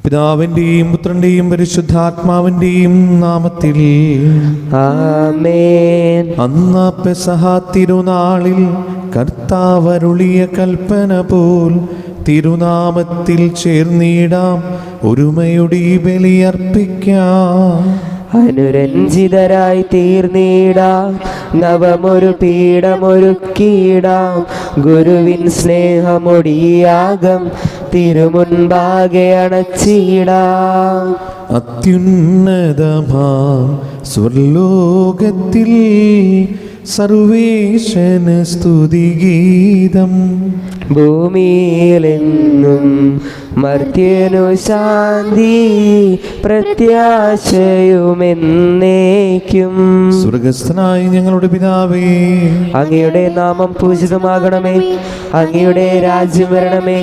പിതാവിന്റെയും പുത്രന്റെയും പരിശുദ്ധാത്മാവിന്റെയും നാമത്തിൽ ആമേൻ. അന്ന് പെസഹ തിരുനാളിൽ കർത്താവരുളിയ കൽപ്പന പോൽ തിരുനാമത്തിൽ ചേർന്നിടാം, ഒരുമയുടെ ഈ ബലിയർപ്പിക്കാം. അനുരഞ്ജിതരായി തീർന്നിടാം, നവമൊരു പീഠമൊരുക്കിയിടാം. ഗുരുവിൻ സ്നേഹമൊടിയാകം തിരുമുൻപാകെ അണച്ചിടാം. അത്യുന്നതമാം സ്വർലോകത്തിൽ സർവേശന് സ്തുതിഗീതം. ഭൂമിയിലെന്നും മർത്യനു ശാന്തി പ്രത്യാശയുമെന്നേക്കും. സ്വർഗസ്ഥനായ ഞങ്ങളുടെ പിതാവേ, അങ്ങയുടെ നാമം പൂജിതമാകണമേ. അങ്ങയുടെ രാജ്യം വരണമേ.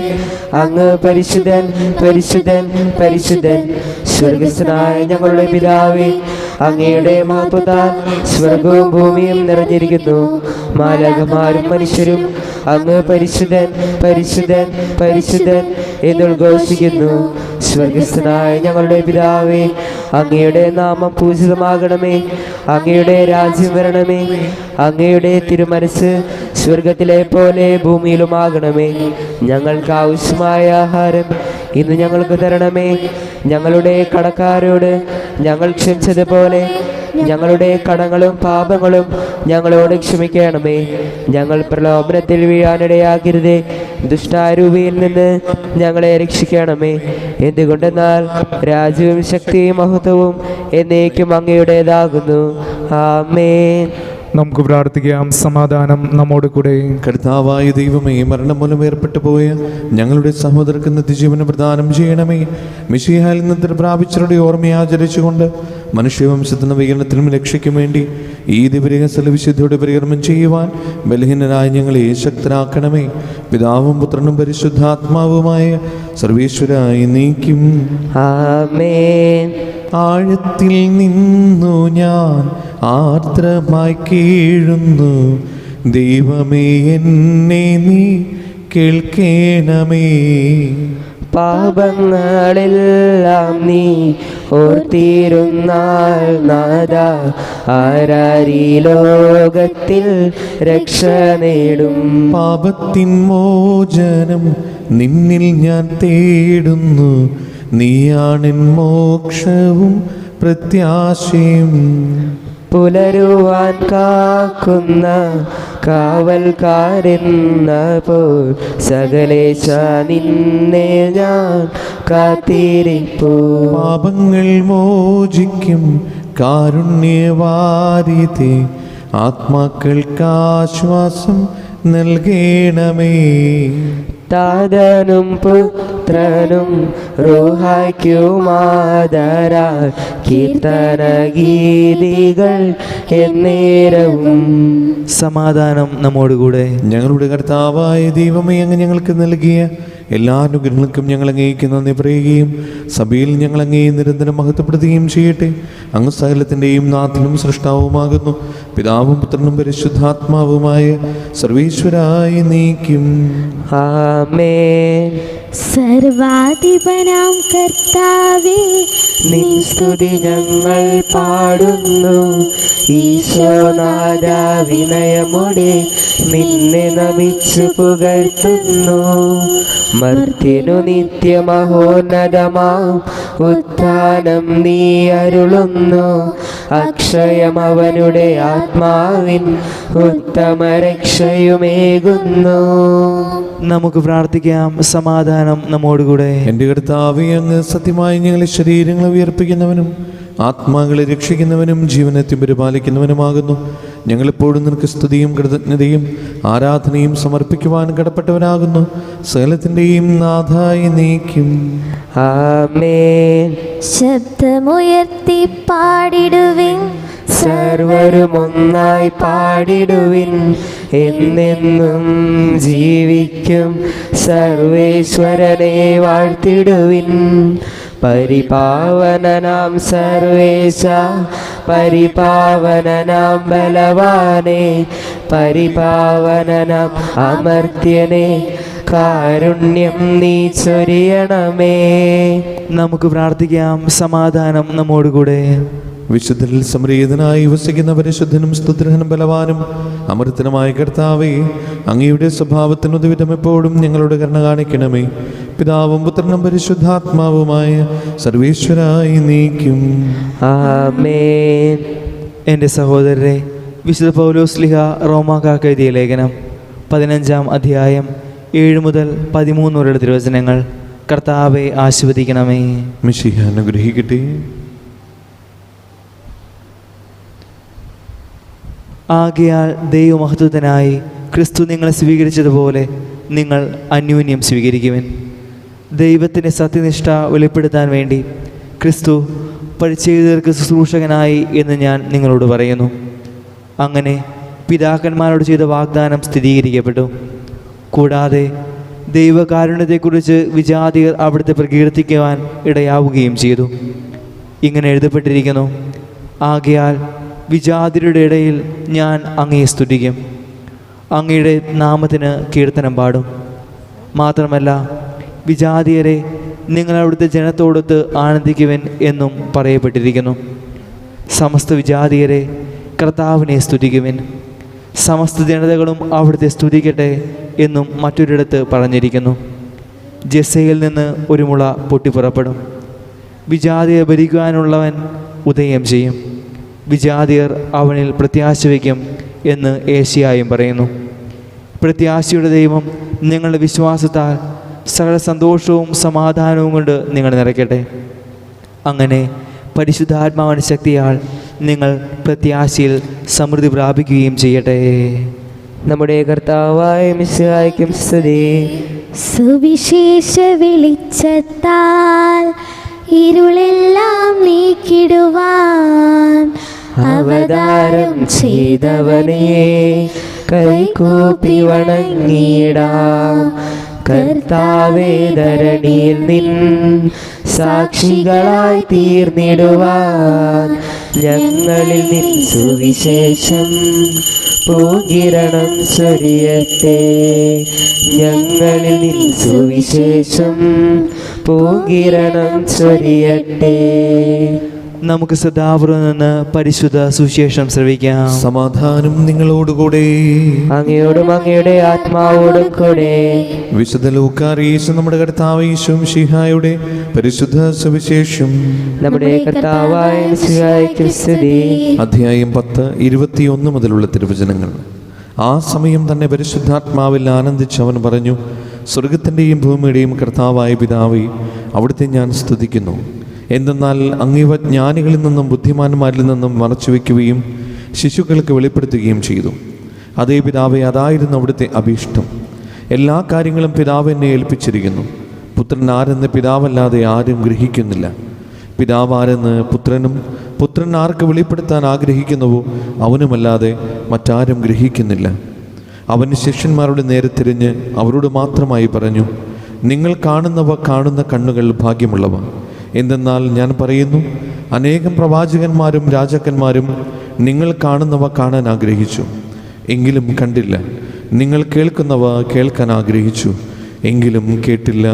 അങ്ങ് പരിശുദ്ധൻ പരിശുദ്ധൻ പരിശുദ്ധൻ. സ്വർഗസ്ഥനായ ഞങ്ങളുടെ പിതാവേ, അങ്ങയുടെ മഹത്വത്താൽ സ്വർഗവും ഭൂമിയും നിറഞ്ഞിരിക്കുന്നു. മാലാഖമാരും മനുഷ്യരും അങ്ങ് പരിശുദ്ധൻ പരിശുദ്ധൻ പരിശുദ്ധൻ എന്നുദ്ഘോഷിക്കുന്നു. സ്വർഗസ്ഥനായ ഞങ്ങളുടെ പിതാവേ, അങ്ങയുടെ നാമം പൂജിതമാകണമേ. അങ്ങയുടെ രാജ്യം വരണമേ. അങ്ങയുടെ തിരുമനസ് സ്വർഗത്തിലെ പോലെ ഭൂമിയിലുമാകണമേ. ഞങ്ങൾക്ക് ആവശ്യമായ ആഹാരം ഇന്ന് ഞങ്ങൾക്ക് തരണമേ. ഞങ്ങളുടെ കടക്കാരോട് ഞങ്ങൾ ക്ഷമിച്ചതുപോലെ ഞങ്ങളുടെ കടങ്ങളും പാപങ്ങളും ഞങ്ങളോട് ക്ഷമിക്കണമേ. ഞങ്ങൾ പ്രലോഭനത്തിൽ വീഴാനിടയാക്കരുതേ, ദുഷ്ടാരൂപിയിൽ നിന്ന് ഞങ്ങളെ രക്ഷിക്കണമേ. എന്തുകൊണ്ടെന്നാൽ രാജ്യവും ശക്തിയും മഹത്വവും എന്നേക്കും അങ്ങയുടേതാകുന്നു. ആമേൻ. നമുക്ക് പ്രാർത്ഥിക്കാം. സമാധാനം നമ്മോട് കൂടെ. കർത്താവായ ദൈവമേ, മരണം മൂലം ഏർപ്പെട്ടു പോയ ഞങ്ങളുടെ സഹോദരർക്ക് നിത്യജീവനം പ്രദാനം ചെയ്യണമേ. മിശിഹായിൽ നിന്ന് പ്രാപിച്ചവരുടെ ഓർമ്മയെ ആചരിച്ചുകൊണ്ട് മനുഷ്യവംശത്തിന് വികരണത്തിനും രക്ഷയ്ക്കും വേണ്ടി ഈ ദിവരഹസ്യ വിശുദ്ധിയോടെ പരികർമ്മം ചെയ്യുവാൻ ബലഹീനരായ ഞങ്ങളെ ശക്തരാക്കണമേ. പിതാവും പുത്രനും പരിശുദ്ധാത്മാവുമായ സർവേശ്വരായി നീക്കും. ആമേൻ. ആഴത്തിൽ നിന്നു ഞാൻ ആർദ്രമായി കീഴുന്നു, ദൈവമേ എന്നെ നീ കേൾക്കേണമേ. പാപങ്ങളെല്ലാം നീ ഓർത്തിരുന്നാൽ നാഥ, ആരാരീ ലോകത്തിൽ രക്ഷ നേടും. പാപത്തിൻ മോചനം നിന്നിൽ ഞാൻ തേടുന്നു, നീയാണെൻ മോക്ഷവും പ്രത്യാശയും. പുലരുവാൻ കാക്കുന്ന കാവൽക്കാരെന്ന പോൽ സകലേശ നിന്നെ ഞാൻ കാത്തിരിപ്പൂ. പാപങ്ങൾ മോചിക്കും കാരുണ്യവാരിധേ, ആത്മാക്കൾക്കാശ്വാസം നൽകണമേ. താതനും പുത്രനും റൂഹായ്ക്കുമാദരാൽ കീർത്തന ഗീതികൾ എന്നേരവും. സമാധാനം നമ്മോടുകൂടെ. ഞങ്ങളുടെ കർത്താവായ ദൈവമേ, അങ്ങ് ഞങ്ങൾക്ക് നൽകിയ എല്ലാ അനുഗ്രഹങ്ങൾക്കും ഞങ്ങൾ അങ്ങേക്ക് നന്ദി പറയുകയും സഭയിൽ ഞങ്ങൾ അങ്ങേ നിരന്തരം മഹത്വപ്പെടുത്തുകയും ചെയ്യട്ടെ. അങ്ങ് സകലത്തിൻ്റെയും നാഥനും സൃഷ്ടാവുമാകുന്നു. പിതാവും പുത്രനും പരിശുദ്ധാത്മാവുമായ സർവേശ്വരായി നീക്കും. ആമേൻ. സർവാധിപനാം കർത്താവേ, നിൻ സ്തുതി ഞങ്ങൾ പാടുന്നു. ഈശോനാഥ, വിനയമോടെ നിന്നെ നമിച്ചു പുകഴ്ത്തുന്നു. മർത്യനു നിത്യമഹോന്നതമാം ഉത്ഥാനം നീ അരുളുന്നു. അക്ഷയം അവനുടെ ആത്മാവിൻ ഉത്തമ രക്ഷയുമേകുന്നു. നമുക്ക് പ്രാർത്ഥിക്കാം. സമാധാനം നമ്മോടുകൂടെ. എൻ്റെ കർത്താവേ, അങ്ങ് സത്യമായി ഞങ്ങളെ ശരീരങ്ങളെ ഉയർപ്പിക്കുന്നവനും ആത്മാക്കളെ രക്ഷിക്കുന്നവനും ജീവനത്തെ പരിപാലിക്കുന്നവനുമാകുന്നു. ഞങ്ങളെപ്പോഴും നിനക്ക് സ്തുതിയും കൃതജ്ഞതയും ആരാധനയും സമർപ്പിക്കുവാൻ കടപ്പെട്ടവനാകുന്നു. സകലത്തിൻ്റെയും നാഥായി നീക്കും. ആമേൻ. ശബ്ദമുയർത്തി പാടിടുവിൻ, സർവരും ഒന്നായി പാടിടുവിൻ. എന്നെന്നും ജീവിക്കും സർവേശ്വരനെ വാഴ്ത്തിടുവിൻ. പരിപാവനനാം സർവേശ, പരിപാവനനാം ബലവാനെ, പരിപാവനനാം അമർത്യനെ, കാരുണ്യം നീ ചൊരിയണമേ. നമുക്ക് പ്രാർത്ഥിക്കാം. സമാധാനം നമ്മോടുകൂടെ. വിശുദ്ധരിൽ സംപ്രീതനായി വസിക്കുന്ന പരിശുദ്ധനും സ്തുത്യനും ബലവാനും അമൃതനുമായ കർത്താവേ, അങ്ങയുടെ സ്വഭാവത്തിനുദ്വിധം എപ്പോഴും ഞങ്ങളുടെ കരുണ കാണിക്കണമേ. പിതാവും പുത്രനും പരിശുദ്ധാത്മാവുമായ സർവേശ്വരായി നീക്കും. ആമേൻ. എൻ്റെ സഹോദരരെ, വിശുദ്ധ പൗലോസ്ലിഹ റോമാക്കാർക്ക് എഴുതിയ ലേഖനം 15-ാം അധ്യായം 7 മുതൽ 13 വരെയുള്ള തിരുവചനങ്ങൾ. കർത്താവെ ആശീർവദിക്കണമേ. മിശിഹ അനുഗ്രഹിക്കട്ടെ. ആകയാൽ ദൈവമഹത്വത്തിനായി ക്രിസ്തു നിങ്ങളെ സ്വീകരിച്ചതുപോലെ നിങ്ങൾ അന്യോന്യം സ്വീകരിക്കുവിൻ. ദൈവത്തിൻ്റെ സത്യനിഷ്ഠ വെളിപ്പെടുത്താൻ വേണ്ടി ക്രിസ്തു പരിച്ഛേദകർക്ക് ശുശ്രൂഷകനായി എന്ന് ഞാൻ നിങ്ങളോട് പറയുന്നു. അങ്ങനെ പിതാക്കന്മാരോട് ചെയ്ത വാഗ്ദാനം സ്ഥിരീകരിക്കപ്പെട്ടു. കൂടാതെ ദൈവകാരുണ്യത്തെക്കുറിച്ച് വിജാതിയർ അവിടുത്തെ പ്രകീർത്തിക്കുവാൻ ഇടയാവുകയും ചെയ്തു. ഇങ്ങനെ എഴുതപ്പെട്ടിരിക്കുന്നു: ആകയാൽ വിജാതിരുടെ ഇടയിൽ ഞാൻ അങ്ങയെ സ്തുതിക്കും, അങ്ങയുടെ നാമത്തിന് കീർത്തനം പാടും. മാത്രമല്ല, വിജാതിയരെ നിങ്ങൾ അവിടുത്തെ ജനത്തോടൊത്ത് ആനന്ദിക്കുവൻ എന്നും പറയപ്പെട്ടിരിക്കുന്നു. സമസ്ത വിജാതിയരെ കർത്താവിനെ സ്തുതിക്കുവിൻ, സമസ്ത ജനതകളും അവിടുത്തെ സ്തുതിക്കട്ടെ എന്നും മറ്റൊരിടത്ത് പറഞ്ഞിരിക്കുന്നു. ജെസ്സയിൽ നിന്ന് ഒരു മുള പൊട്ടിപ്പുറപ്പെടും, വിജാതിയെ ഭരിക്കുവാനുള്ളവൻ ഉദയം ചെയ്യും, വിജാതിയർ അവനിൽ പ്രത്യാശ വയ്ക്കും എന്ന് ഏശയ്യായും പറയുന്നു. പ്രത്യാശയുടെ ദൈവം നിങ്ങളുടെ വിശ്വാസത്താൽ സകല സന്തോഷവും സമാധാനവും കൊണ്ട് നിങ്ങൾ നിറയ്ക്കട്ടെ. അങ്ങനെ പരിശുദ്ധാത്മാവിൻ്റെ ശക്തിയാൽ നിങ്ങൾ പ്രത്യാശയിൽ സമൃദ്ധി പ്രാപിക്കുകയും ചെയ്യട്ടെ. നമ്മുടെ കർത്താവായ മിശിഹായ്ക്കും സ്തുതി. സുവിശേഷ വെളിച്ചത്താൽ ഇരുളെല്ലാം നീക്കിടുവാൻ അവതാരം ചെയ്തവനെ കൈകൂപ്പി വണങ്ങിയിടാം. കർത്താവേ, ധരണിയിൽ നിൻ സാക്ഷികളായി തീർന്നിടുവാൻ ഞങ്ങളിൽ നിൻ സുവിശേഷം പൂകിരണം ചൊരിയട്ടെ. ഞങ്ങളിൽ നിൻ സുവിശേഷം പൂകിരണം ചൊരിയട്ടെ. നമുക്ക് സദാപുരം നിന്ന് പരിശുദ്ധ സുവിശേഷം ശ്രവിക്കാം. സമാധാനം നിങ്ങളോടുകൂടെ. അങ്ങയോടും അങ്ങയുടെ ആത്മാവോടും കൂടെ. വിശുദ്ധ ലൂക്കാറിയേശു നമ്മുടെ കർത്താവ് യേശു മിശിഹായുടെ പരിശുദ്ധ സുവിശേഷം. നമ്മുടെ കർത്താവായ മിശിഹായ്ക്ക് സ്തുതി. അധ്യായം 10, 21 മുതലുള്ള തിരുവചനങ്ങൾ. ആ സമയം തന്നെ പരിശുദ്ധാത്മാവിൽ ആനന്ദിച്ച് അവൻ പറഞ്ഞു: സ്വർഗത്തിൻ്റെയും ഭൂമിയുടെയും കർത്താവായ പിതാവേ, അവിടുത്തെ ഞാൻ സ്തുതിക്കുന്നു. എന്തെന്നാൽ അങ്ങേവ ജ്ഞാനികളിൽ നിന്നും ബുദ്ധിമാന്മാരിൽ നിന്നും മറച്ചുവെക്കുകയും ശിശുക്കൾക്ക് വെളിപ്പെടുത്തുകയും ചെയ്തു. അതേ പിതാവേ, അതായിരുന്നു അവിടുത്തെ അഭീഷ്ടം. എല്ലാ കാര്യങ്ങളും പിതാവ് എന്നെ ഏൽപ്പിച്ചിരിക്കുന്നു. പുത്രൻ ആരെന്ന് പിതാവല്ലാതെ ആരും ഗ്രഹിക്കുന്നില്ല. പിതാവ് ആരെന്ന് പുത്രനും പുത്രൻ ആർക്ക് വെളിപ്പെടുത്താൻ ആഗ്രഹിക്കുന്നുവോ അവനുമല്ലാതെ മറ്റാരും ഗ്രഹിക്കുന്നില്ല. അവൻ ശിഷ്യന്മാരുടെ നേരെ തിരിഞ്ഞ് അവരോട് മാത്രമായി പറഞ്ഞു: നിങ്ങൾ കാണുന്നവ കാണുന്ന കണ്ണുകൾ ഭാഗ്യമുള്ളവ. എന്തെന്നാൽ ഞാൻ പറയുന്നു, അനേകം പ്രവാചകന്മാരും രാജാക്കന്മാരും നിങ്ങൾ കാണുന്നവ കാണാൻ ആഗ്രഹിച്ചു, എങ്കിലും കണ്ടില്ല. നിങ്ങൾ കേൾക്കുന്നവ കേൾക്കാൻ ആഗ്രഹിച്ചു, എങ്കിലും കേട്ടില്ല.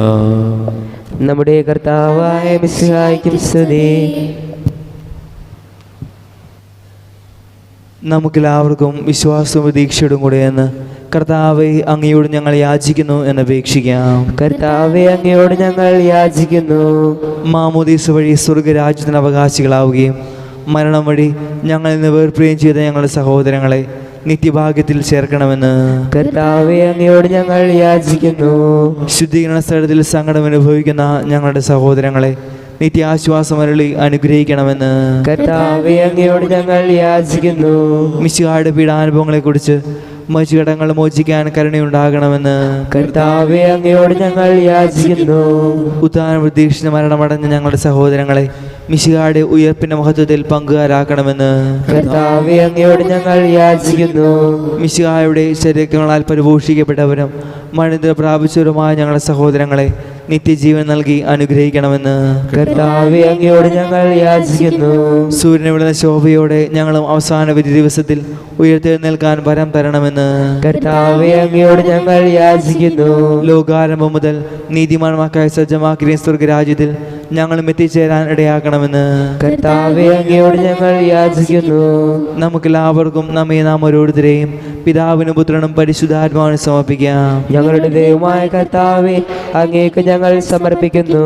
നമ്മുടെ കർത്താവായ മിശിഹായ്ക്കും സ്തുതി. നമുക്കെല്ലാവർക്കും വിശ്വാസവും പ്രതീക്ഷയോടും കൂടെ എന്ന് കർത്താവെ, അങ്ങയോട് ഞങ്ങൾ യാചിക്കുന്നു എന്നപേക്ഷിക്കാം. കർത്താവെ, അങ്ങയോട് ഞങ്ങൾ യാചിക്കുന്നു. മാമോദീസ വഴി സ്വർഗരാജ്യത്തിന് അവകാശികളാവുകയും മരണം വഴി ഞങ്ങളിൽ നിന്ന് വേർപിരിയുകയും ചെയ്ത ഞങ്ങളുടെ സഹോദരങ്ങളെ നിത്യഭാഗ്യത്തിൽ ചേർക്കണമെന്ന് കർത്താവെ, അങ്ങയോട് ഞങ്ങൾ യാചിക്കുന്നു. ശുദ്ധീകരണ സ്ഥലത്തിൽ സങ്കടം അനുഭവിക്കുന്ന ഞങ്ങളുടെ സഹോദരങ്ങളെ നിത്യാശ്വാസം അരുളി അനുഗ്രഹിക്കണമെന്ന് കർത്താവെ, അങ്ങയോട് ഞങ്ങൾ യാചിക്കുന്നു. മിശിഹായുടെ പീഡാനുഭവങ്ങളെക്കുറിച്ച് മനുഷ്യകടങ്ങൾ മോചിക്കാൻ കരുണയുണ്ടാകണമെന്ന് കർത്താവെ, അങ്ങയോട് ഞങ്ങൾ യാചിക്കുന്നു. ഉദ്ധാനം പ്രതീക്ഷിച്ച മരണമടഞ്ഞ ഞങ്ങളുടെ സഹോദരങ്ങളെ മിശിഹായുടെ ഉയർപ്പിന്റെ മഹത്വത്തിൽ പങ്കുകാരാക്കണമെന്ന് കർത്താവെ, അങ്ങയോട് ഞങ്ങൾ യാചിക്കുന്നു. മിശിഹായുടെ ശരീരങ്ങളാൽ പരിപോഷിക്കപ്പെട്ടവരും മണിത പ്രാപിച്ചവരുമായ ഞങ്ങളുടെ സഹോദരങ്ങളെ നിത്യജീവൻ നൽകി അനുഗ്രഹിക്കണമെന്ന് കർത്താവെ അങ്ങയോട് ഞങ്ങൾ യാചിക്കുന്നു. സൂര്യനെ വിടുന്ന ശോഭയോടെ ഞങ്ങളും അവസാന വിധി ദിവസത്തിൽ ഉയർത്തെഴുന്നേൽക്കാൻ വരം തരണമെന്ന് കർത്താവെ അങ്ങയോട് ഞങ്ങൾ യാചിക്കുന്നു. ലോകാരംഭം മുതൽ നീതിമാന്മാർക്കായി സജ്ജമാക്കിയ സ്വർഗരാജ്യത്തിൽ ഞങ്ങളും എത്തിച്ചേരാൻ ഇടയാക്കണമെന്ന് കർത്താവെ അങ്ങയോട് ഞങ്ങൾ യാചിക്കുന്നു. നമുക്കെല്ലാവർക്കും നമ്മെ നാം ഓരോരുത്തരെയും പിതാവിനും പുത്രനും പരിശുദ്ധാത്മാവിനും സമർപ്പിക്കാം. ഞങ്ങളുടെ ദൈവമായ കർത്താവെ അങ്ങേക്ക് ഞങ്ങൾ സമർപ്പിക്കുന്നു.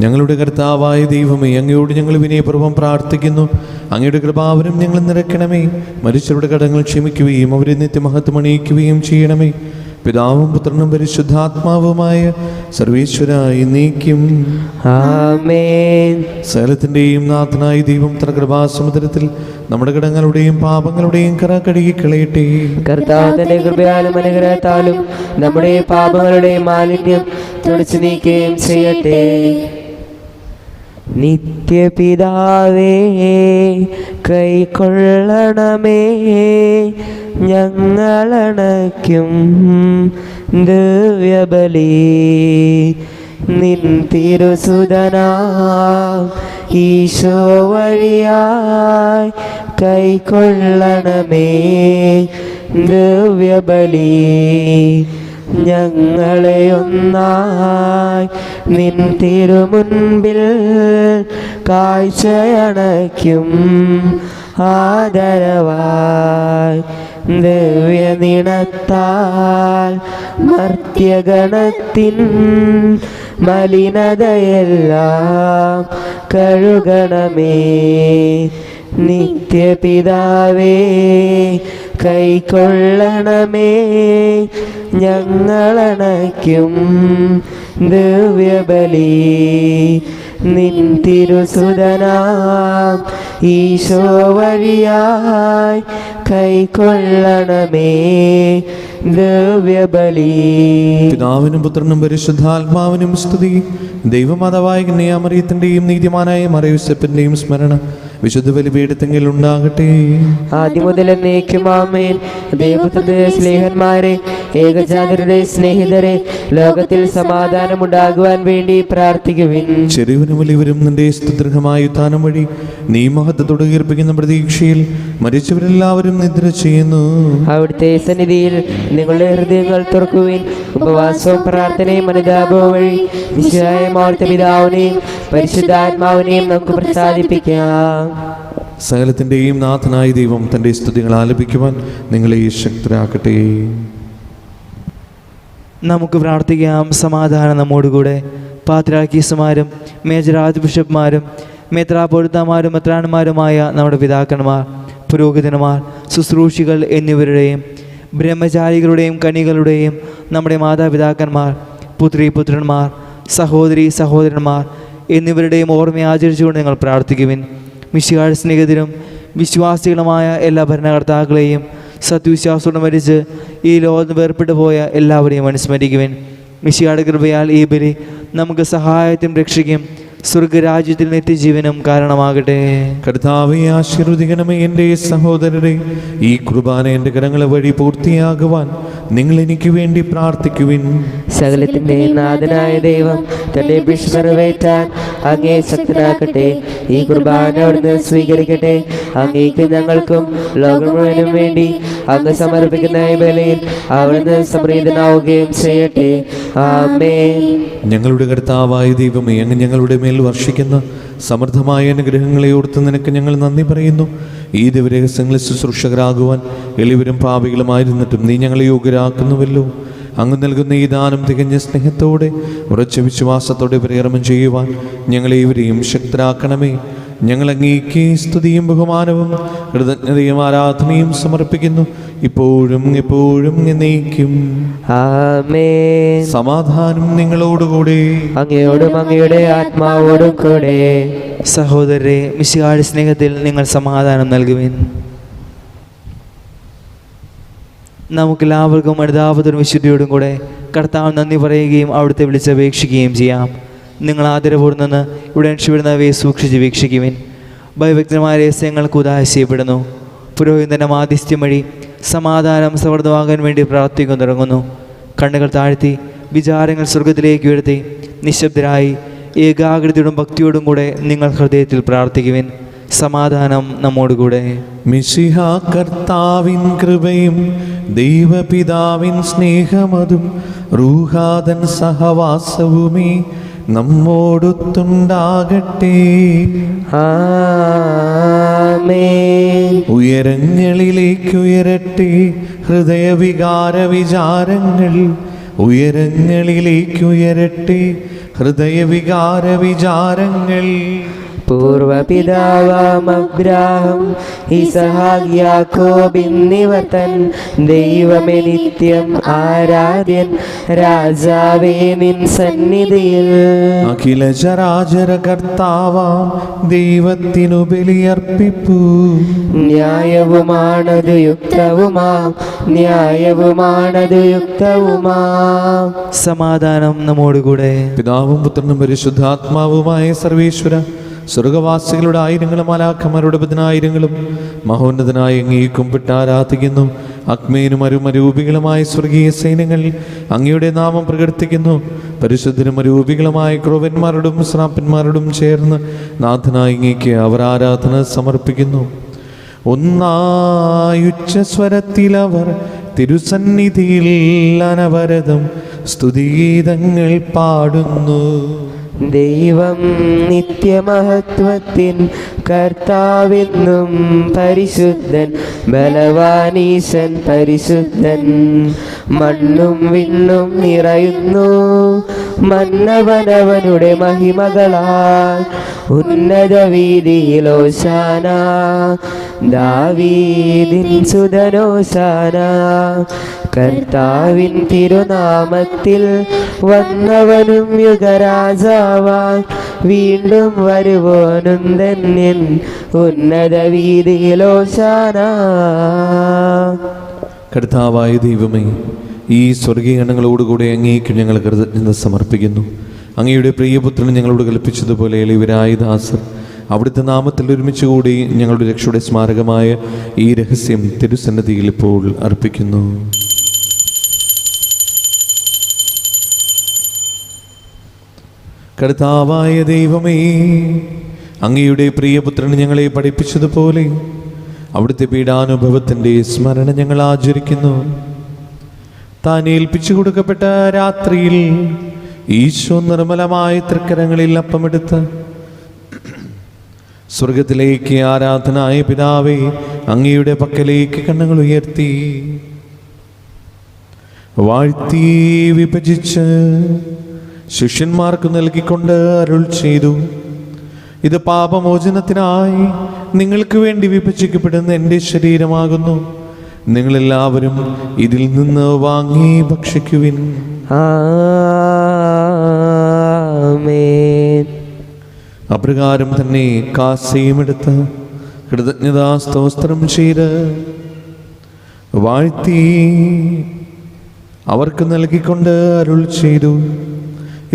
ഞങ്ങളുടെ കർത്താവായ ദൈവമേ, അങ്ങയോട് ഞങ്ങൾ വിനയപൂർവ്വം പ്രാർത്ഥിക്കുന്നു. അങ്ങയുടെ കൃപാവരം ഞങ്ങൾ നിറയ്ക്കണമേ. മരിച്ചവരുടെ കടങ്ങൾ ക്ഷമിക്കുകയും അവരെ നിത്യമഹത്വം അണിയിക്കുകയും ചെയ്യണമേ. പിതാവും പുത്രനും പരിശുദ്ധാത്മാവുമായ സർവീശ്വരായി നീക്കും. ആമേൻ. സകലത്തിന്റെയും നാഥനായ ദൈവം തന്റെ കൃപാസമുദ്രത്തിൽ നമ്മുടെ കടങ്ങളുടെയും പാപങ്ങളുടെയും കറ കഴുകിക്കളയട്ടെ. കർത്താവ് തന്റെ കൃപയാലും അനുഗ്രഹത്താലും നമ്മുടെ പാപങ്ങളുടെ മാലിന്യം തുടച്ചു നീക്കുകയും ചെയ്യട്ടെ. നിത്യപിതാവേ കൈക്കൊള്ളണമേ ഞങ്ങളണയ്ക്കും ദിവ്യബലി. നിൻ തിരുസുതനാ ഈശോ വഴിയായി കൈക്കൊള്ളണമേ ദിവ്യബലി. ഞങ്ങളെ ഒന്നായി നിൻ തിരുമുൻപിൽ കാഴ്ചയണയ്ക്കും ആദരവായി ദിവ്യനിണത്താൽ മർത്യഗണത്തിൻ മലിനതയെല്ലാം കഴുകണമേ. നിത്യപിതാവേ കൈക്കൊള്ളണമേ ഞങ്ങളണയ്ക്കും ദിവ്യബലി. നിൻ തിരുസുതനാം ഈശോ വഴിയായി കൈക്കൊള്ളണമേ ദിവ്യബലി. പിതാവിനും പുത്രനും പരിശുദ്ധാത്മാവിനും സ്തുതി. ദൈവമാതാവായ കന്യാമറിയത്തിന്റെയും നീതിമാനായ മറിയൂസേപ്പിന്റെയും സ്മരണ വിശുദ്ധ ബലിപീഠത്തെങ്കിൽ ഉണ്ടാകട്ടെ. ആദ്യം മുതൽ എന്നേക്കും ആമേൻ. ദൈവത്തിന്റെ സ്നേഹന്മാരെ, ഏകജാതരുടെ സ്നേഹിതരെ, ലോകത്തിൽ സമാധാനമുണ്ടാകുവാൻ വേണ്ടി പ്രാർത്ഥിക്കുവിൻ. ചെറിയവനും വലിയവരും നിന്റെ സ്തുത്യർഹമായ ഉത്ഥാനം വഴി നീ മഹത്വത്തോടെ ഉയർപ്പിക്കുന്ന പ്രതീക്ഷയിൽ മരിച്ചവരെല്ലാവരും നിദ്ര ചെയ്യുന്നു. അവിടുത്തെ സന്നിധിയിൽ നിങ്ങളുടെ ഹൃദയങ്ങൾ തുറക്കുവിൻ. ഉപവാസവും പ്രാർത്ഥനയും അനുതാപവും വഴി നിശ്ചയായ മൗർത്ത പിതാവിനെയും പരിശുദ്ധാത്മാവിനെയും നമുക്ക് പ്രസാദിപ്പിക്കാം. സകലത്തിന്റെയും നാഥനായ ദൈവം തന്റെ സ്തുതികൾ ആലപിക്കുവാൻ നിങ്ങളെ ശക്തരാക്കട്ടെ. നമുക്ക് പ്രാർത്ഥിക്കാം. സമാധാനം നമ്മോടുകൂടെ. പാത്രാക്കീസുമാരും മേജർ ആർച്ച് ബിഷപ്പ്മാരും മെത്രാപ്പൊലിത്താമാരും മെത്രാന്മാരുമായ നമ്മുടെ പിതാക്കന്മാർ, പുരോഹിതന്മാർ, ശുശ്രൂഷികൾ എന്നിവരുടെയും ബ്രഹ്മചാരികളുടെയും കന്യകളുടെയും നമ്മുടെ മാതാപിതാക്കന്മാർ, പുത്രീപുത്രന്മാർ, സഹോദരി സഹോദരന്മാർ എന്നിവരുടെയും ഓർമ്മ ആചരിച്ചുകൊണ്ട് നിങ്ങൾ പ്രാർത്ഥിക്കുവിൻ. മിശിഹായുടെ സ്നേഹിതരും വിശ്വാസികളുമായ എല്ലാ ഭരണകർത്താക്കളെയും സത്യവിശ്വാസത്തോടെ മരിച്ച് ഈ ലോകത്ത് വേർപെട്ടു പോയ എല്ലാവരെയും അനുസ്മരിക്കുവിൻ. മിശിഹായുടെ കൃപയാൽ ഈ ബലി നമുക്ക് സഹായത്തിനും രക്ഷയ്ക്കും സ്വർഗരാജ്യത്തിൽ നിത്യജീവനും കാരണമാകട്ടെ. കർത്താവേ, ആശീർവദിക്കണമേ എൻ്റെ സഹോദരരെ. ഈ കുർബാന എൻ്റെ കരങ്ങളെ വഴി പൂർത്തിയാകുവാൻ നിങ്ങൾ എനിക്ക് വേണ്ടി പ്രാർത്ഥിക്കുവിൻ. സകലത്തിന്റെ നാഥനായ ദൈവം തന്റെ ഭിക്ഷ നിറവേറ്റാൻ അങ്ങേ ശക്തനാക്കട്ടെ. ഈ കുർബാന അവിടുന്ന് സ്വീകരിക്കട്ടെ. അങ്ങേക്ക് ഞങ്ങൾക്കും ലോകം മുഴുവനും വേണ്ടി അങ്ങ് സമർപ്പിക്കുന്ന ഈ ബലിയിൽ അവിടുന്ന് സംപ്രീതനാവുകയും ചെയ്യട്ടെ. ആമേൻ. ഞങ്ങളുടെ കർത്താവായ ദൈവമേ, അങ്ങ് ഞങ്ങളുടെ മേൽ വർഷിക്കുന്ന സമൃദ്ധമായ അനുഗ്രഹങ്ങളെ ഓർത്ത് നിനക്ക് ഞങ്ങൾ നന്ദി പറയുന്നു. ഈ ദിവരഹസ്യങ്ങളിൽ ശുശ്രൂഷകരാകുവാൻ എളിവരും പാപികളുമായിരുന്നിട്ടും നീ ഞങ്ങളെ യോഗ്യരാക്കുന്നുവല്ലോ. അങ്ങ് നൽകുന്ന ഈ ദാനം തികഞ്ഞ സ്നേഹത്തോടെ ഉറച്ച വിശ്വാസത്തോടെ പരികർമ്മം ചെയ്യുവാൻ ഞങ്ങളെ ഇവരെയും ശക്തരാക്കണമേ. ഞങ്ങൾ അങ്ങേക്ക് സ്തുതിയും ബഹുമാനവും കൃതജ്ഞതയും ആരാധനയും സമർപ്പിക്കുന്നു, ഇപ്പോഴും എപ്പോഴും എന്നേക്കും. ആമേൻ. സമാധാനം നിങ്ങളോടുകൂടെ. അങ്ങയോടും അങ്ങയുടെ ആത്മാവോടും കൂടെ. സഹോദരരെ, മിശിഹായുടെ സ്നേഹത്തിൽ നിങ്ങൾ സമാധാനം നൽകുവിൻ. നമുക്കെല്ലാവർക്കും അനുതാപത്തോടും വിശുദ്ധിയോടും കൂടെ കർത്താവ് നന്ദി പറയുകയും അവിടുത്തെ വിളിച്ചപേക്ഷിക്കുകയും ചെയ്യാം. നിങ്ങൾ ആദരവോടെ നിന്ന് ഇവിടെ രക്ഷപ്പെടുന്നവയെ സൂക്ഷിച്ച് വീക്ഷിക്കുവിൻ. ഭയഭക്തമായ രഹസ്യങ്ങൾക്ക് ഉദാഹരണം ചെയ്യപ്പെടുന്നു. പുരോഹിതൻ്റെ മാധ്യസ്ഥ്യം വഴി സമാധാനം സമൃദ്ധമാകാൻ വേണ്ടി പ്രാർത്ഥിക്കാൻ തുടങ്ങുന്നു. കണ്ണുകൾ താഴ്ത്തി വിചാരങ്ങൾ സ്വർഗത്തിലേക്ക് ഉയർത്തി നിശബ്ദരായി ഏകാഗ്രതയോടും ഭക്തിയോടും കൂടെ നിങ്ങൾ ഹൃദയത്തിൽ പ്രാർത്ഥിക്കുവിൻ. സമാധാനം നമ്മോടുകൂടെ. മിശിഹ കർത്താവിൻ കൃപയും ദൈവപിതാവിൻ സ്നേഹമതും റൂഹാദൻ സഹവാസവുമേ നമ്മോടൊത്തുണ്ടാകട്ടെ. ആമേൻ. ഉയരങ്ങളിലേക്കുയരട്ടെ ഹൃദയവികാര വിചാരങ്ങൾ, ഉയരങ്ങളിലേക്കുയരട്ടെ ഹൃദയവികാര വിചാരങ്ങൾ. പൂർവപിതാവാം അബ്രാഹം ഇസഹാക്ക് യാക്കോബ് എന്നിവർ തൻ ദൈവമേ നിത്യം ആരാധ്യൻ രാജാവേ നിൻ സന്നിധിയിൽ അഖില ചരാചര കർത്താവാം ദൈവത്തിനു ബലിയർപ്പിപ്പൂ. ന്യായവുമാണതു യുക്തവുമാം, ന്യായവുമാണതു യുക്തവുമാം. സമാധാനം നമ്മോടുകൂടെ. പിതാവും പുത്രനും പരിശുദ്ധാത്മാവുമായ സർവേശ്വര, സ്വർഗവാസികളുടെ ആയിരങ്ങളും മാലാഖമാരുടെ പതിനായിരങ്ങളും മഹോന്നതനായ അങ്ങയെ കുമ്പിട്ട് ആരാധിക്കുന്നു. അഗ്മേനും അരുമരൂപികളുമായ സ്വർഗീയ സൈന്യങ്ങൾ അങ്ങയുടെ നാമം പ്രകീർത്തിക്കുന്നു. പരിശുദ്ധരും അരൂപികളുമായ ക്രോവന്മാരോടും ശ്രാപ്പന്മാരോടും ചേർന്ന് നാഥനായ അങ്ങേക്ക് അവർ ആരാധന സമർപ്പിക്കുന്നു. ഒന്നായുച്ചസ്വരത്തിൽ അവർ തിരുസന്നിധിയിൽ അനവരതം സ്തുതിഗീതങ്ങൾ പാടുന്നു. ദൈവം നിത്യമഹത്വത്തിൻ കർത്താവെന്നും പരിശുദ്ധൻ, ബലവാനീശൻ പരിശുദ്ധൻ. മണ്ണും വിണ്ണും നിറയുന്നു മന്നവനവനുടെ മഹിമകളാൽ. ഉന്നത വീതിയിൽ ഓശാന, ദാവീദിൻ സുതനോശാന. കർത്താവിൻ തിരുനാമത്തിൽ വന്നവനും യുഗരാജാവാൻ വീണ്ടും വരുവോനും ധന്യൻ. ഉന്നത വീതിയിൽ ഓശാന. കർത്താവായ ദൈവമേ, ഈ സ്വർഗീയഗണങ്ങളോടുകൂടെ അങ്ങേക്ക് ഞങ്ങൾ കൃതജ്ഞത സമർപ്പിക്കുന്നു. അങ്ങയുടെ പ്രിയപുത്രൻ ഞങ്ങളോട് കൽപ്പിച്ചതുപോലെ എളിയവരായ ദാസർ അവിടുത്തെ നാമത്തിൽ ഒരുമിച്ച് കൂടി ഞങ്ങളുടെ രക്ഷയുടെ സ്മാരകമായ ഈ രഹസ്യം തിരുസന്നിധിയിൽ ഇപ്പോൾ അർപ്പിക്കുന്നു. കർത്താവായ ദൈവമേ, അങ്ങയുടെ പ്രിയപുത്രൻ ഞങ്ങളെ പഠിപ്പിച്ചതുപോലെ അവിടുത്തെ പീഡാനുഭവത്തിൻ്റെ സ്മരണ ഞങ്ങൾ ആചരിക്കുന്നു. താൻ ഏൽപ്പിച്ചു കൊടുക്കപ്പെട്ട രാത്രിയിൽ ഈശോ നിർമ്മലമായ തൃക്കരങ്ങളിൽ അപ്പമെടുത്ത് സ്വർഗത്തിലേക്ക് ആരാധനായ പിതാവേ അങ്ങയുടെ പക്കലേക്ക് കണ്ണുകൾ ഉയർത്തി വാഴ്ത്തി വിഭജിച്ച് ശിഷ്യന്മാർക്ക് നൽകിക്കൊണ്ട് അരുൾ ചെയ്തു: ഇത് പാപമോചനത്തിനായി നിങ്ങൾക്ക് വേണ്ടി വിഭജിക്കപ്പെടുന്ന എൻ്റെ ശരീരമാകുന്നു. നിങ്ങളെല്ലാവരും ഇതിൽ നിന്ന് വാങ്ങി ഭക്ഷിക്കുവിൻ. ആമേൻ. അപ്രകാരം തന്നെ കാസയുമെടുത്ത് കൃതജ്ഞതാ സ്തോത്രം ചെയ്ത് വാഴ്ത്തി അവർക്ക് നൽകിക്കൊണ്ട് അരുൾ ചെയ്തു: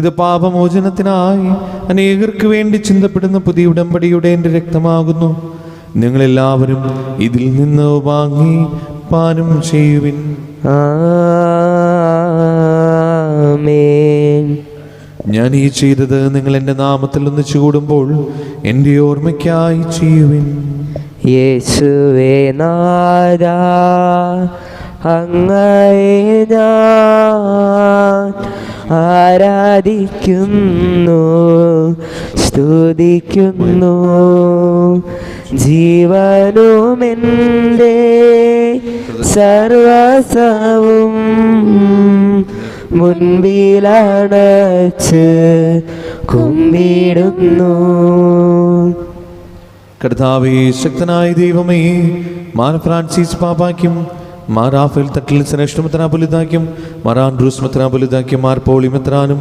ഇത് പാപമോചനത്തിനായി അനേകർക്ക് വേണ്ടി ചിന്തപ്പെടുന്ന പുതിയ ഉടമ്പടിയുടെ എൻ്റെ രക്തമാകുന്നു. നിങ്ങളെല്ലാവരും ഇതിൽ നിന്ന് വാങ്ങി പാനം ചെയ്യുവിൻ. ആമേൻ. ഞാൻ ഈ ചെയ്തത് നിങ്ങൾ എൻ്റെ നാമത്തിൽ ഒന്നിച്ചു കൂടുമ്പോൾ എൻ്റെ ഓർമ്മയ്ക്കായി ചെയ്യുവിൻ. യേശുവേ നാഥാ, അങ്ങയെ ഞാൻ ആരാധിക്കുന്നു, സ്തുതിക്കുന്നു. ജീവനുമെൻ്റെ സർവസവും മുൻപിലണച്ച് കുമ്പിടുന്നു. കർത്താവേ, ശക്തനായ ദൈവമേ, Mar Francis പാപ്പായ്ക്കും Mar Raphael Thattil ശ്രേഷ്ഠമെത്രാപൊലീത്തായ്ക്കും Mar Andrews മെത്രാപൊലീത്തായ്ക്കും Mar poly മെത്രാനും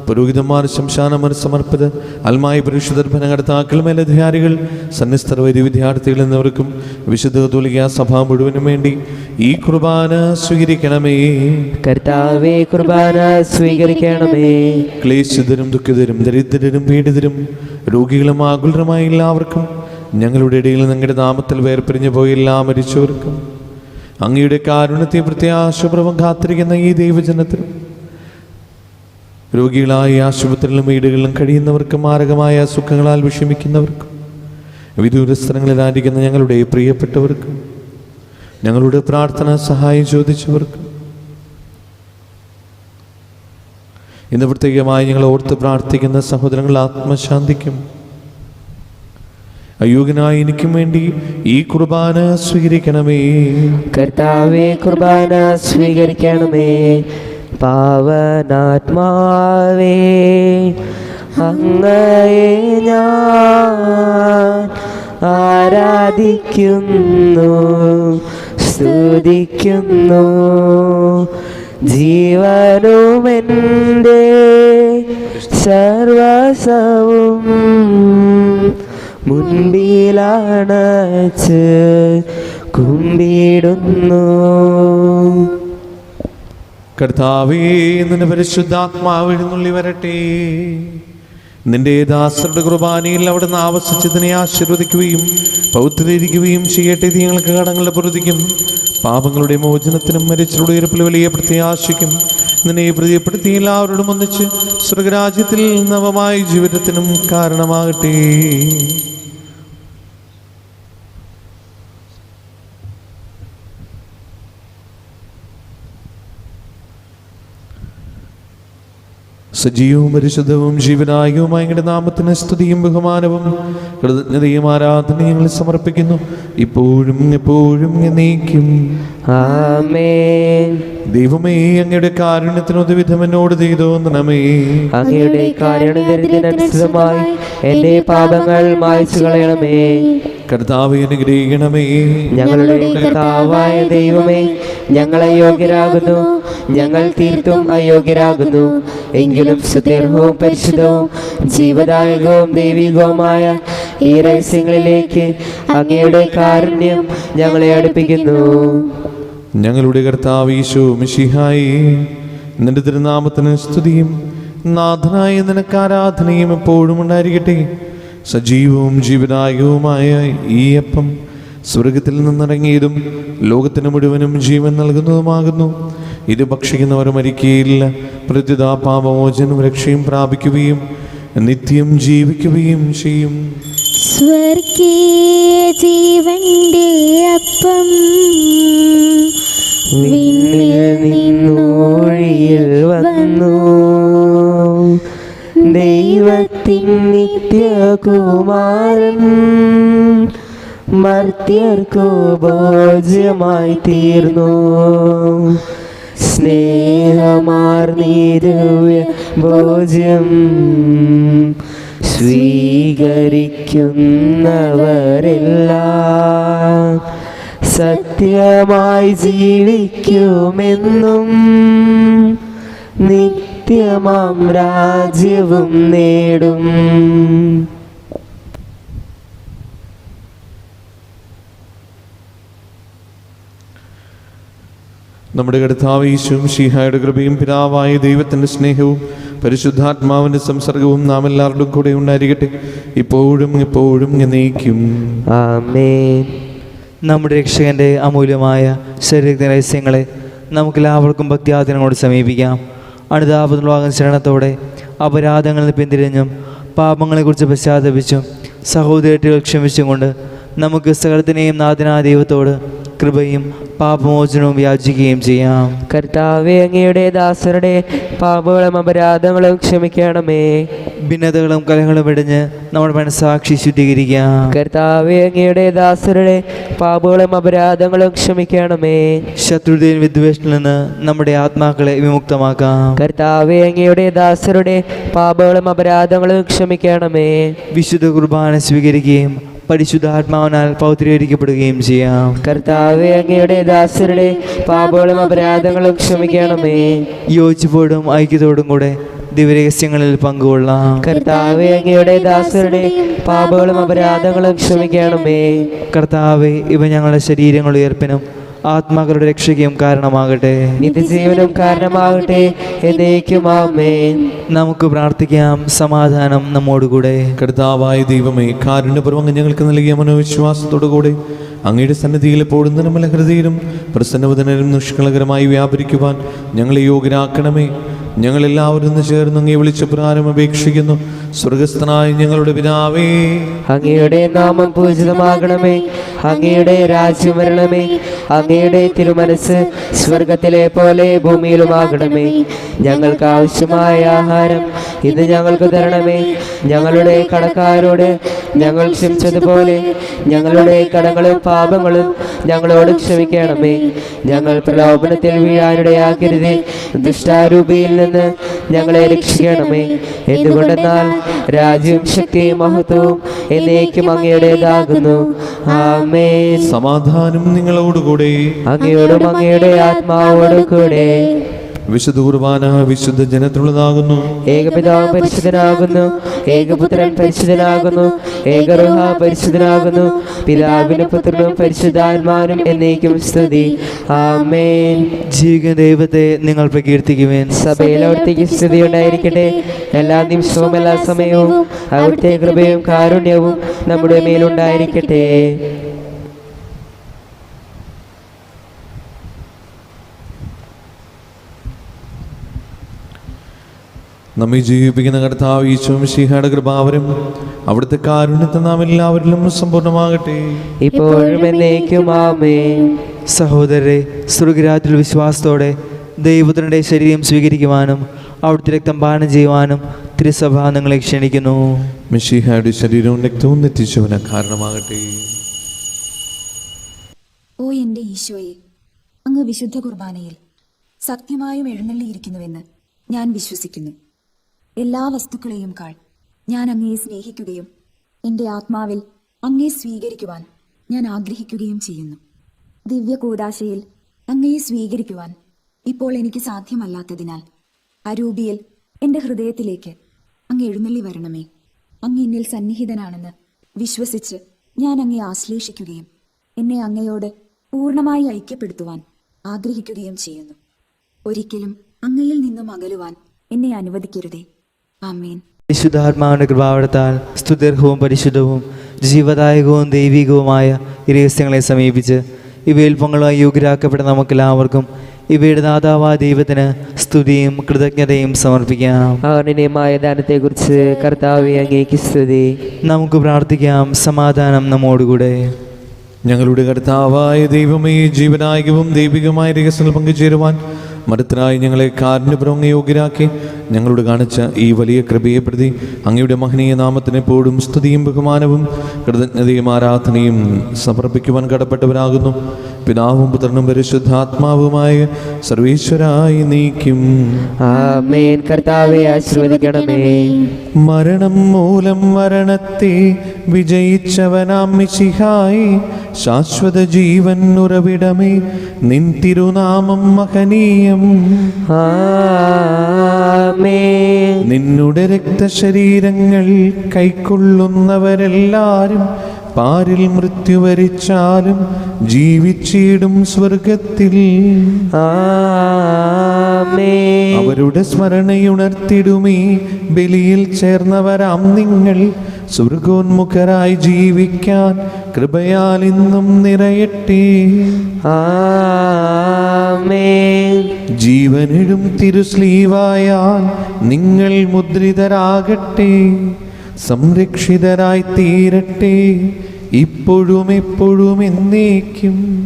പുരോഹിതന്മാർ, ശംശാനമാർ, സമർപ്പിത അൽമായ പരിശുദ്ധർ, ഭരണകർത്താക്കൾ, മേലധികാരികൾ, സന്യസ്തർ, വൈദ്യ വിദ്യാർത്ഥികൾ എന്നിവർക്കും വിശുദ്ധ കത്തോലിക്കാ സഭ മുഴുവനും വേണ്ടി ഈ കുർബാന സ്വീകരിക്കണമേ. കർത്താവേ, കുർബാന സ്വീകരിക്കണമേ. ക്ലേശിതരും ദുഃഖിതരും ദരിദ്രരും പീഡിതരും രോഗികളും ആകുലരുമായ എല്ലാവർക്കും, ഞങ്ങളുടെ ഇടയിൽ ഞങ്ങളുടെ നാമത്തിൽ വേർപിരിഞ്ഞു പോയ എല്ലാ മരിച്ചവർക്കും, അങ്ങയുടെ കാരുണ്യത്തെ പ്രത്യാശപൂർവ്വം കാത്തിരിക്കുന്ന ഈ ദൈവജനത്തിനും രോഗികളായി ആശുപത്രികളിലും വീടുകളിലും കഴിയുന്നവർക്കും മാരകമായ അസുഖങ്ങളാൽ വിഷമിക്കുന്നവർക്കും വിദൂര സ്ഥലങ്ങളിലായിരിക്കുന്ന ഞങ്ങളുടെ പ്രിയപ്പെട്ടവർക്കും ഞങ്ങളുടെ പ്രാർത്ഥന സഹായം ചോദിച്ചവർക്കും ഇന്ന് പ്രത്യേകമായി ഞങ്ങൾ ഓർത്ത് പ്രാർത്ഥിക്കുന്ന സഹോദരങ്ങൾ ആത്മശാന്തിക്കും അയോഗ്യനായ എനിക്കും വേണ്ടി ഈ കുർബാന സ്വീകരിക്കണമേ. കർത്താവേ, കുർബാന സ്വീകരിക്കണമേ. പാവനാത്മാവേ, അങ്ങയെ ഞാൻ ആരാധിക്കുന്നു, സ്തുതിക്കുന്നു. ജീവനുമെൻ്റെ സർവസവും മുൻപിലാണച്ച് കുമ്പിടുന്നു. കർത്താവേ, നിന്റെ പരിശുദ്ധാത്മാവ് എഴുന്നള്ളി വരട്ടെ. നിന്റെ ദാസരുടെ കുർബാനയിൽ അവിടുന്ന് ആവസിച്ചതിനെ ആശീർവദിക്കുകയും പൗത്രീകരിക്കുകയും ചെയ്യട്ടെ. ഇത് ഞങ്ങൾക്ക് കടങ്ങളുടെ പ്രതിക്കും പാപങ്ങളുടെ മോചനത്തിനും മരിച്ചവരുടെ ഉയർപ്പിൽ വലിയ പ്രത്യാശയ്ക്കും നിന്നെ പ്രിയപ്പെടുത്തി എല്ലാവരോടും ഒന്നിച്ച് സ്വർഗരാജ്യത്തിൽ നവമായ ജീവിതത്തിനും കാരണമാകട്ടെ. സജീവവും പരിശുദ്ധവും ജീവനായകവുമായ ഞങ്ങളുടെ നാമത്തിന് സ്തുതിയും ബഹുമാനവും കൃതജ്ഞതയും ആരാധനയും ഞങ്ങൾ സമർപ്പിക്കുന്നു, ഇപ്പോഴും എപ്പോഴും എന്നേക്കും. ആമേൻ. ദൈവമേ, അങ്ങയുടെ കാരുണ്യത്തിനൊരു വിധം എന്നോട് ചെയ്തോന്നണമേ. അങ്ങയുടെ കാരുണ്യത്തിനനുസൃതമായി എന്റെ പാപങ്ങൾ മായ്ച്ചു കളയണമേ. കർത്താവേ, അനുഗ്രഹിക്കണമേ. ഞങ്ങളുടെ കർത്താവായ ദൈവമേ, ഞങ്ങൾ അയോഗ്യരാകുന്നു, ഞങ്ങൾ തീർത്തും അയോഗ്യരാകുന്നു. എങ്കിലും സ്തുത്യർഹവും പരിശുദ്ധവും ജീവദായകവും ദൈവികവുമായ ഈ രഹസ്യങ്ങളിലേക്ക് അങ്ങയുടെ കാരുണ്യം ഞങ്ങളെ അടുപ്പിക്കുന്നു. ഞങ്ങളുടെ കർത്താവ് ഈശോ മിശിഹായി, നിന്റെ തിരുനാമത്തിന് സ്തുതിയും നാഥനായ നിനക്ക് ആരാധനയും എപ്പോഴും ഉണ്ടായിരിക്കട്ടെ. സജീവവും ജീവനായകവുമായ ഈ അപ്പം സ്വർഗത്തിൽ നിന്നിറങ്ങിയതും ലോകത്തിന് മുഴുവനും ജീവൻ നൽകുന്നതുമാകുന്നു. ഇത് ഭക്ഷിക്കുന്നവർ മരിക്കുകയില്ല, പ്രത്യുത പാപമോചനം രക്ഷയും പ്രാപിക്കുകയും നിത്യം ജീവിക്കുകയും ചെയ്യും. സ്വർഗീയ ജീവന്റെ അപ്പം വിണ്ണിൽ നിന്നൊഴിയിൽ വന്നു, ദൈവത്തിൻ നിത്യകുമാരൻ മർത്യർക്കു ഭോജ്യമായി തീർന്നു. സ്നേഹമാർന്നീരുവ്യ ഭോജ്യം സ്വീകരിക്കുന്നവരെല്ലാം സത്യമായി ജീവിക്കുമെന്നും നിത്യമാം രാജ്യവും നേടും. നമ്മുടെ കർത്താവ് ഈശോ മിശിഹായുടെ കൃപയും പിതാവായ ദൈവത്തിൻ്റെ സ്നേഹവും പരിശുദ്ധാത്മാവിൻ്റെ സംസർഗവും നാം എല്ലാവരുടെയും കൂടെ ഉണ്ടായിരിക്കട്ടെ, ഇപ്പോഴും എപ്പോഴും എന്നേക്കും. ആമേൻ. നമ്മുടെ രക്ഷകൻ്റെ അമൂല്യമായ ശരീര രഹസ്യങ്ങളെ നമുക്കെല്ലാവർക്കും ഭക്തിയാദനങ്ങളോട് സമീപിക്കാം. അനുതാപത്തിലുള്ള ശരണത്തോടെ അപരാധങ്ങളിൽ പിന്തിരിഞ്ഞും പാപങ്ങളെക്കുറിച്ച് പശ്ചാത്തപിച്ചും സഹോദരങ്ങൾ ക്ഷമിച്ചും കൊണ്ട് നമുക്ക് സകലത്തിനെയും നാഥനായ ദൈവത്തോട് കൃപയും പാപമോചനവും യാചിക്കുകയും ചെയ്യാം. കർത്താവേ, അങ്ങയുടെ ദാസരുടെ പാപങ്ങളും അപരാധങ്ങളും ക്ഷമിക്കണമേ. ഭിന്നതകളും കലഹങ്ങളും വെടിഞ്ഞ് നമ്മുടെ മനസ്സാക്ഷി ശുദ്ധീകരിക്കാം. കർത്താവേ, അങ്ങയുടെ ദാസരുടെ പാപങ്ങളും അപരാധങ്ങളും ക്ഷമിക്കണമേ. ശത്രുതയും വിദ്വേഷത്തിൽ നിന്ന് നമ്മുടെ ആത്മാക്കളെ വിമുക്തമാക്കാം. കർത്താവേ, അങ്ങയുടെ ദാസരുടെ പാപങ്ങളും അപരാധങ്ങളും ക്ഷമിക്കണമേ. വിശുദ്ധ കുർബാന സ്വീകരിക്കുകയും പരിശുദ്ധാത്മാവിനാൽ പൗത്രീകരിക്കപ്പെടുകയും ചെയ്യാം. കർത്താവേ, അങ്ങയുടെ ദാസരുടെ പാപങ്ങളും അപരാധങ്ങളും ക്ഷമിക്കണമേ. യോജിപ്പോടും ഐക്യത്തോടും കൂടെ ദിവ്യരഹസ്യങ്ങളിൽ പങ്കുകൊള്ളാം. കർത്താവേ, അങ്ങയുടെ ദാസരുടെ പാപങ്ങളും അപരാധങ്ങളും ക്ഷമിക്കണമേ. കർത്താവേ, ഇവ ഞങ്ങളുടെ ശരീരങ്ങളുടെ ഉയർപ്പിനും ആത്മാക്കളുടെ രക്ഷയ്ക്കും കാരണമാകട്ടെ, നിത്യജീവനും കാരണമാകട്ടെ. എന്നേക്കും ആമേൻ. നമുക്ക് പ്രാർത്ഥിക്കാം. സമാധാനം നമ്മോടുകൂടെ. കർത്താവായ ദൈവമേ, കാരുണ്യപൂർവ്വം ഞങ്ങൾക്ക് നൽകിയ മനോവിശ്വാസത്തോടുകൂടെ അങ്ങയുടെ സന്നിധിയിൽ എപ്പോഴും നിർമ്മല ഹൃദയരും പ്രസന്നവദനരും നിഷ്കളങ്കരമായി വ്യാപരിക്കുവാൻ ഞങ്ങളെ യോഗ്യരാക്കണമേ. ഞങ്ങളെല്ലാവരും ഒന്ന് ചേർന്ന് അങ്ങേ വിളിച്ച പ്രകാരം അപേക്ഷിക്കുന്നു. സ്വർഗസ്ഥനായ ഞങ്ങളുടെ പിതാവേ, അങ്ങയുടെ നാമം പൂജിതമാകണമേ. അങ്ങയുടെ രാജ്യം വരണമേ. അങ്ങയുടെ തിരുമനസ് സ്വർഗത്തിലെ പോലെ ഭൂമിയിലുമാകണമേ. ഞങ്ങൾക്ക് ആവശ്യമായ ആഹാരം ഇന്ന് ഞങ്ങൾക്ക് തരണമേ. ഞങ്ങളുടെ കടക്കാരോട് ഞങ്ങൾ ക്ഷമിച്ചതുപോലെ ഞങ്ങളുടെ കടങ്ങളും പാപങ്ങളും ഞങ്ങളോട് ക്ഷമിക്കണമേ. ഞങ്ങൾ പ്രലോഭനത്തിൽ വീഴാനിടയാക്കരുതേ. ദുഷ്ടാരൂപിയിൽ നിന്ന് ഞങ്ങളെ രക്ഷിക്കണമേ. എന്തുകൊണ്ടെന്നാൽ രാജ്യവും ശക്തിയും മഹത്വവും എന്നേക്കും അങ്ങയുടേതാകുന്നു. ആമേൻ. സമാധാനം നിങ്ങളോടുകൂടെ. അങ്ങയോടും അങ്ങയുടെ ആത്മാവോടും കൂടെ. വിശുദ്ധ കുർബാന വിശുദ്ധ ജനത്തിനുള്ളതാകുന്നു. ഏകപിതാവ് പരിശുദ്ധനാകുന്നു. ഏകപുത്രൻ പരിശുദ്ധനാകുന്നു. ഏകറുഹ പരിശുദ്ധനാകുന്നു. പിതാവിനും പുത്രനും പരിശുദ്ധാത്മാവിനും എന്നേക്കും സ്തുതി. ആമേൻ. ജീവിക്കുന്ന ദൈവത്തെ നിങ്ങൾ പ്രകീർത്തിക്കുവേൻ. സഭയിലോടത്തേക്ക് സ്തുതി ഉണ്ടായിരിക്കട്ടെ. എല്ലാ നിമിഷവും എല്ലാ സമയവും അവിടുത്തെ കൃപയും കാരുണ്യവും നമ്മുടെ മേലുണ്ടായിരിക്കട്ടെ. നമ്മെ ജീവിപ്പിക്കുന്ന കർത്താവ് ഈശോ മിശിഹായുടെ കൃപാവരും അവിടുത്തെ കാരുണ്യത്തെ നാം എല്ലാവരിലും സമ്പൂർണ്ണമാകട്ടെ. ഇപ്പോഴും എന്നേക്കും ആമേൻ. സഹോദരരെ, സ്വർഗരാജ്യത്തിൽ വിശ്വാസത്തോടെ ദൈവപുത്രന്റെ ശരീരം സ്വീകരിക്കുവാനും അവിടുത്തെ രക്തം പാനം ചെയ്യുവാനും തിരുസഭ നിങ്ങളെ ക്ഷണിക്കുന്നു. മിശിഹായുടെ ശരീരവും രക്തവും നിത്യജീവന് കാരണമാകട്ടെ. ഓ എൻ്റെ ഈശോയെ, അങ്ങ് വിശുദ്ധ കുർബാനയിൽ സത്യമായും എഴുന്നള്ളിയിരിക്കുന്നുവെന്ന് ഞാൻ വിശ്വസിക്കുന്നു. എല്ലാ വസ്തുക്കളെയും കാൾ ഞാൻ അങ്ങയെ സ്നേഹിക്കുകയും എൻ്റെ ആത്മാവിൽ അങ്ങയെ സ്വീകരിക്കുവാൻ ഞാൻ ആഗ്രഹിക്കുകയും ചെയ്യുന്നു. ദിവ്യ കൂദാശയിൽ അങ്ങയെ സ്വീകരിക്കുവാൻ ഇപ്പോൾ എനിക്ക് സാധ്യമല്ലാത്തതിനാൽ അരൂപിയിൽ എൻ്റെ ഹൃദയത്തിലേക്ക് അങ്ങ് എഴുന്നള്ളി വരണമേ. അങ്ങ് എന്നിൽ സന്നിഹിതനാണെന്ന് വിശ്വസിച്ച് ഞാൻ അങ്ങയെ ആശ്ലേഷിക്കുകയും എന്നെ അങ്ങയോട് പൂർണ്ണമായി ഐക്യപ്പെടുത്തുവാൻ ആഗ്രഹിക്കുകയും ചെയ്യുന്നു. ഒരിക്കലും അങ്ങയിൽ നിന്നും അകലുവാൻ എന്നെ അനുവദിക്കരുതേ. ആമേൻ. വിശുദ്ധാത്മാവിന്റെ കൃപാവരത്താൽ സ്തുത്യർഹവും പരിശുദ്ധവും ജീവദായകവും ദൈവികവുമായ ഈ രഹസ്യങ്ങളെ സമീപിച്ച് ഇവയിൽ പങ്കുമായി യോഗ്യരാക്കപ്പെട്ട നമുക്കെല്ലാവർക്കും ഇവയുടെ ദാതാവായ ദൈവത്തിന് സ്തുതിയും കൃതജ്ഞതയും സമർപ്പിക്കാം. ആനന്യമായ ദാനത്തെക്കുറിച്ച് കർത്താവേ അങ്ങേക്ക് സ്തുതി. നമുക്ക് പ്രാർത്ഥിക്കാം. സമാധാനം നമ്മോടുകൂടെ. ഞങ്ങളുടെ കർത്താവായ ദൈവമേ, ജീവനായകവും ദൈവികമായ രഹസ്യങ്ങൾ പങ്കുചേരുവാൻ മരത്തിനായി ഞങ്ങളെ കാരുണ്യപൂർവ്വം യോഗ്യരാക്കി ഞങ്ങളോട് കാണിച്ച ഈ വലിയ കൃപയെ പ്രതി അങ്ങയുടെ മഹനീയ നാമത്തിന് എപ്പോഴും സ്തുതിയും ബഹുമാനവും കൃതജ്ഞതയും ആരാധനയും സമർപ്പിക്കുവാൻ കടപ്പെട്ടവരാകുന്നു. പിതാവും പുത്രനും പരിശുദ്ധാത്മാവുമായ സർവീശ്വരായി നീക്കും. ആമേൻ. കർത്താവേ ആശീർവദിക്കണമേ. മരണം മൂലം മരണത്തെ വിജയിച്ചവനാം മിശിഹായി, ശാശ്വത ജീവൻ ഉറവിടമേ, നിൻ തിരുനാമം മഹനീയം. ആമേൻ. നിന്നുടെ രക്തശരീരങ്ങൾ കൈക്കൊള്ളുന്നവരെല്ലാരും പാരിൽ മൃത്യു വരിച്ചാലും ജീവിച്ചിടും സ്വർഗത്തിൽ. ആമേൻ. അവരുടെ സ്മരണയുണർത്തിടുമേ ബലിയിൽ ചേർന്നവരാം നിങ്ങൾ. സ്വർഗോന്മുഖരായി ജീവിക്കാൻ കൃപയാൽ ഇന്നും നിറയട്ടെ. ആമേൻ. ജീവനിടും തിരുസ്ലീവായാൽ നിങ്ങൾ മുദ്രിതരാകട്ടെ. സംരക്ഷിതരായി തീരട്ടെ ഇപ്പോഴും എപ്പോഴും എന്നേക്കും.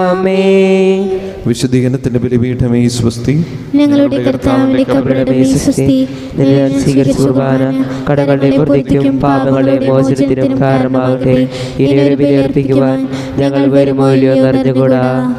ആമേൻ. വിശുദ്ധീകരണത്തിന്റെ ബലിപീഠമേ സ്വസ്തി. ഞങ്ങളുടെ കർത്താവിന്റെ കബറിടമേ സ്വസ്തി. ഞാൻ സ്വീകരിച്ച കുർബാന കടകളുടെ പൂർത്തിക്കും പാപങ്ങളുടെ മോചനത്തിനും കാരണമാകട്ടെ. ഇനിയൊരു ബലി അർപ്പിക്കുവാൻ ഞങ്ങൾ വരുമോ ഇല്ലയോ എന്നറിഞ്ഞുകൂടാ.